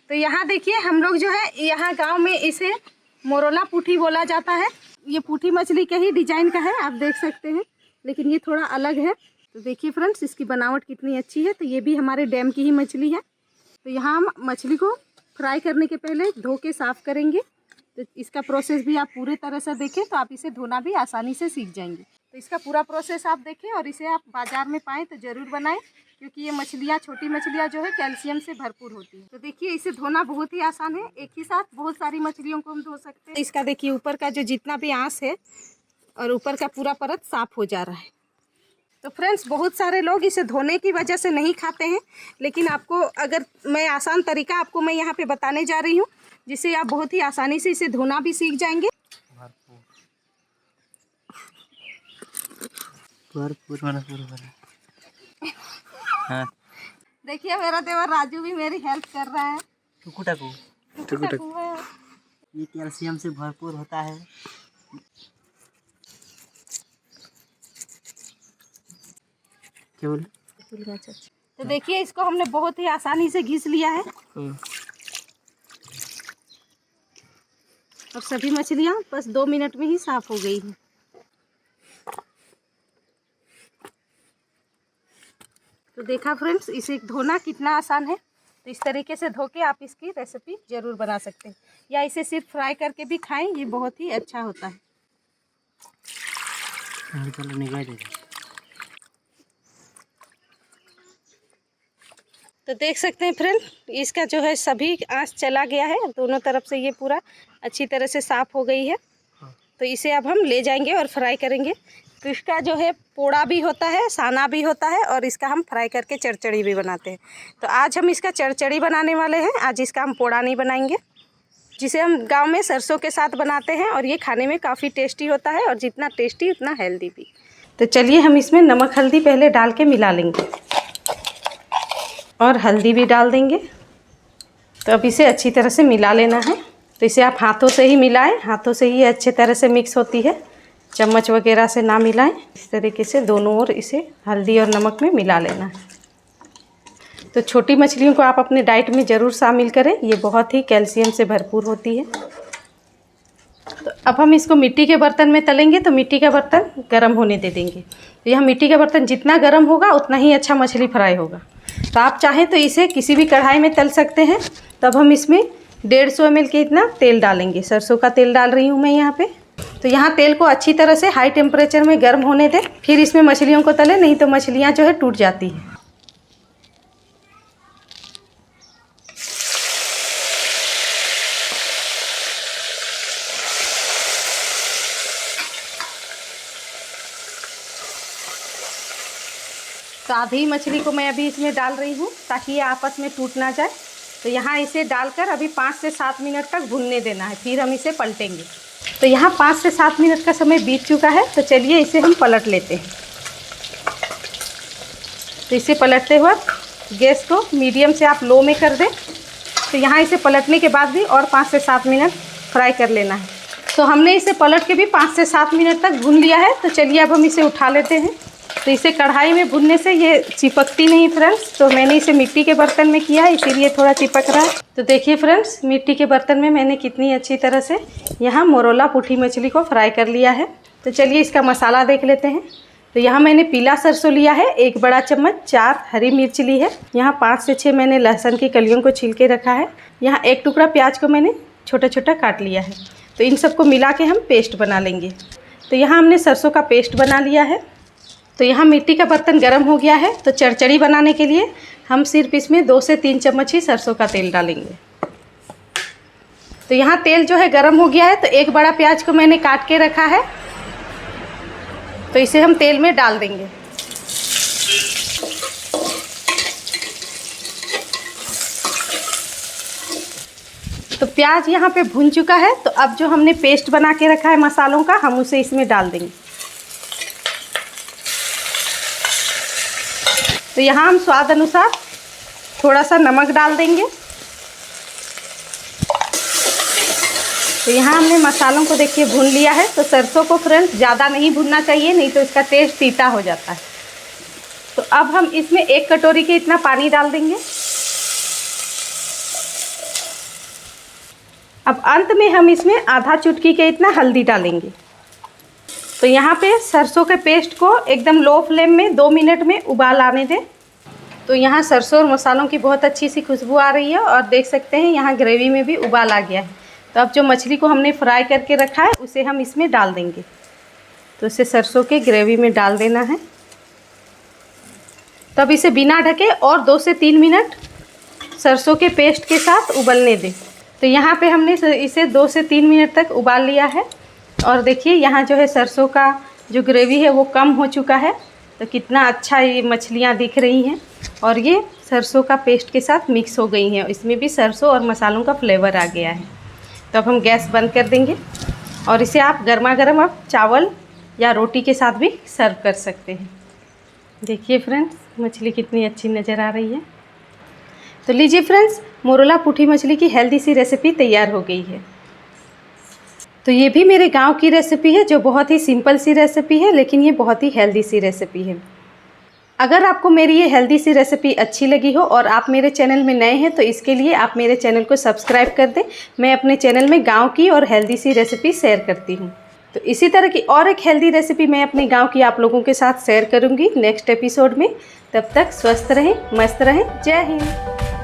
तो यहाँ देखिए हम लोग जो है यहाँ गांव में इसे मोरोला पुठी बोला जाता है। ये पुठी मछली के ही डिजाइन का है, आप देख सकते हैं, लेकिन ये थोड़ा अलग है। तो देखिए फ्रेंड्स, इसकी बनावट कितनी अच्छी है। तो ये भी हमारे डैम की ही मछली है। तो यहाँ हम मछली को फ्राई करने के पहले धो के साफ़ करेंगे। तो इसका प्रोसेस भी आप पूरे तरह से देखें तो आप इसे धोना भी आसानी से सीख जाएंगे। तो इसका पूरा प्रोसेस आप देखें और इसे आप बाज़ार में पाएँ तो ज़रूर बनाएं, क्योंकि ये मछलियाँ, छोटी मछलियाँ जो है कैल्शियम से भरपूर होती है। तो देखिए इसे धोना बहुत ही आसान है, एक ही साथ बहुत सारी मछलियों को हम धो सकते हैं। इसका देखिए ऊपर का जो जितना भी आँस है और ऊपर का पूरा परत साफ़ हो जा रहा है। तो फ्रेंड्स, बहुत सारे लोग इसे धोने की वजह से नहीं खाते हैं, लेकिन आपको अगर मैं आसान तरीका आपको मैं यहाँ पे बताने जा रही हूँ, जिससे आप बहुत ही आसानी से इसे धोना भी सीख जाएंगे। हाँ। देखिए मेरा देवर राजू भी मेरी हेल्प कर रहा है। ये कैल्शियम से भरपूर होता है। क्या बोले? तो देखिए इसको हमने बहुत ही आसानी से घिस लिया है और सभी मछलियाँ बस 2 मिनट में ही साफ हो गई हैं। तो देखा फ्रेंड्स, इसे धोना कितना आसान है। तो इस तरीके से धो के आप इसकी रेसिपी ज़रूर बना सकते हैं, या इसे सिर्फ फ्राई करके भी खाएं, ये बहुत ही अच्छा होता है। तो देख सकते हैं फ्रेंड, इसका जो है सभी आँच चला गया है, दोनों तरफ से ये पूरा अच्छी तरह से साफ़ हो गई है। तो इसे अब हम ले जाएंगे और फ्राई करेंगे। तो इसका जो है पोड़ा भी होता है, साना भी होता है, और इसका हम फ्राई करके चरचड़ी भी बनाते हैं। तो आज हम इसका चरचड़ी बनाने वाले हैं, आज इसका हम पोड़ा नहीं बनाएंगे, जिसे हम गांव में सरसों के साथ बनाते हैं। और ये खाने में काफ़ी टेस्टी होता है, और जितना टेस्टी उतना हेल्दी भी। तो चलिए हम इसमें नमक हल्दी पहले डाल के मिला लेंगे और हल्दी भी डाल देंगे। तो अब इसे अच्छी तरह से मिला लेना है। तो इसे आप हाथों से ही मिलाएं, हाथों से ही अच्छी तरह से मिक्स होती है, चम्मच वगैरह से ना मिलाएं। इस तरीके से दोनों ओर इसे हल्दी और नमक में मिला लेना है। तो छोटी मछलियों को आप अपने डाइट में ज़रूर शामिल करें, ये बहुत ही कैल्शियम से भरपूर होती है। तो अब हम इसको मिट्टी के बर्तन में तलेंगे। तो मिट्टी का बर्तन गर्म होने दे देंगे। तो यह मिट्टी का बर्तन जितना गर्म होगा उतना ही अच्छा मछली फ्राई होगा। तो आप चाहें तो इसे किसी भी कढ़ाई में तल सकते हैं। तब हम इसमें 150 ml के इतना तेल डालेंगे। सरसों का तेल डाल रही हूँ मैं यहाँ पे। तो यहाँ तेल को अच्छी तरह से हाई टेम्परेचर में गर्म होने दें, फिर इसमें मछलियों को तलें, नहीं तो मछलियाँ जो है टूट जाती हैं। तो आधी मछली को मैं अभी इसमें डाल रही हूँ ताकि ये आपस में टूट ना जाए। तो यहाँ इसे डालकर अभी 5 से 7 मिनट तक भुनने देना है, फिर हम इसे पलटेंगे। तो यहाँ 5 से 7 मिनट का समय बीत चुका है। तो चलिए इसे हम पलट लेते हैं। तो इसे पलटते वक्त गैस को मीडियम से आप लो में कर दें। तो यहाँ इसे पलटने के बाद भी और 5 से 7 मिनट फ्राई कर लेना है। तो हमने इसे पलट के भी 5 से 7 मिनट तक भून लिया है। तो चलिए अब हम इसे उठा लेते हैं। तो इसे कढ़ाई में भुनने से ये चिपकती नहीं फ्रेंड्स। तो मैंने इसे मिट्टी के बर्तन में किया है, इसीलिए थोड़ा चिपक रहा है। तो देखिए फ्रेंड्स, मिट्टी के बर्तन में मैंने कितनी अच्छी तरह से यहाँ मोरोला पुठी मछली को फ्राई कर लिया है। तो चलिए इसका मसाला देख लेते हैं। तो यहाँ मैंने पीला सरसों लिया है 1 बड़ा चम्मच, 4 हरी मिर्च ली है, यहाँ 5 से 6 मैंने लहसुन की कलियों को छील के रखा है, यहाँ 1 टुकड़ा प्याज को मैंने छोटा छोटा काट लिया है। तो इन सबको मिला के हम पेस्ट बना लेंगे। तो यहाँ हमने सरसों का पेस्ट बना लिया है। तो यहाँ मिट्टी का बर्तन गर्म हो गया है। तो चरचड़ी बनाने के लिए हम सिर्फ इसमें 2 से 3 चम्मच ही सरसों का तेल डालेंगे। तो यहाँ तेल जो है गर्म हो गया है। तो 1 बड़ा प्याज को मैंने काट के रखा है, तो इसे हम तेल में डाल देंगे। तो प्याज यहाँ पे भुन चुका है। तो अब जो हमने पेस्ट बना के रखा है मसालों का, हम उसे इसमें डाल देंगे। तो यहाँ हम स्वाद अनुसार थोड़ा सा नमक डाल देंगे। तो यहाँ हमने मसालों को देखिए भून लिया है। तो सरसों को फ्रेंड्स ज़्यादा नहीं भूनना चाहिए, नहीं तो इसका टेस्ट तीता हो जाता है। तो अब हम इसमें 1 कटोरी के इतना पानी डाल देंगे। अब अंत में हम इसमें आधा चुटकी के इतना हल्दी डालेंगे। तो यहाँ पे सरसों के पेस्ट को एकदम लो फ्लेम में 2 मिनट में उबाल आने दें। तो यहाँ सरसों और मसालों की बहुत अच्छी सी खुशबू आ रही है और देख सकते हैं यहाँ ग्रेवी में भी उबाल आ गया है। तो अब जो मछली को हमने फ्राई करके रखा है उसे हम इसमें डाल देंगे। तो इसे सरसों के ग्रेवी में डाल देना है। तब इसे बिना ढके और 2 से 3 मिनट सरसों के पेस्ट के साथ उबलने दें। तो यहाँ पे हमने इसे 2 से 3 मिनट तक उबाल लिया है और देखिए यहाँ जो है सरसों का जो ग्रेवी है वो कम हो चुका है। तो कितना अच्छा ये मछलियाँ दिख रही हैं और ये सरसों का पेस्ट के साथ मिक्स हो गई हैं। इसमें भी सरसों और मसालों का फ्लेवर आ गया है। तो अब हम गैस बंद कर देंगे और इसे आप गर्मा गर्म अब चावल या रोटी के साथ भी सर्व कर सकते हैं। देखिए फ्रेंड्स, मछली कितनी अच्छी नज़र आ रही है। तो लीजिए फ्रेंड्स, मोरोला पुठी मछली की हेल्दी सी रेसिपी तैयार हो गई है। तो ये भी मेरे गांव की रेसिपी है जो बहुत ही सिंपल सी रेसिपी है, लेकिन ये बहुत ही हेल्दी सी रेसिपी है। अगर आपको मेरी ये हेल्दी सी रेसिपी अच्छी लगी हो और आप मेरे चैनल में नए हैं तो इसके लिए आप मेरे चैनल को सब्सक्राइब कर दें। मैं अपने चैनल में गांव की और हेल्दी सी रेसिपी शेयर करती हूँ। तो इसी तरह की और एक हेल्दी रेसिपी मैं अपने गांव की आप लोगों के साथ शेयर करूँगी नेक्स्ट एपिसोड में। तब तक स्वस्थ रहें, मस्त रहें। जय हिंद।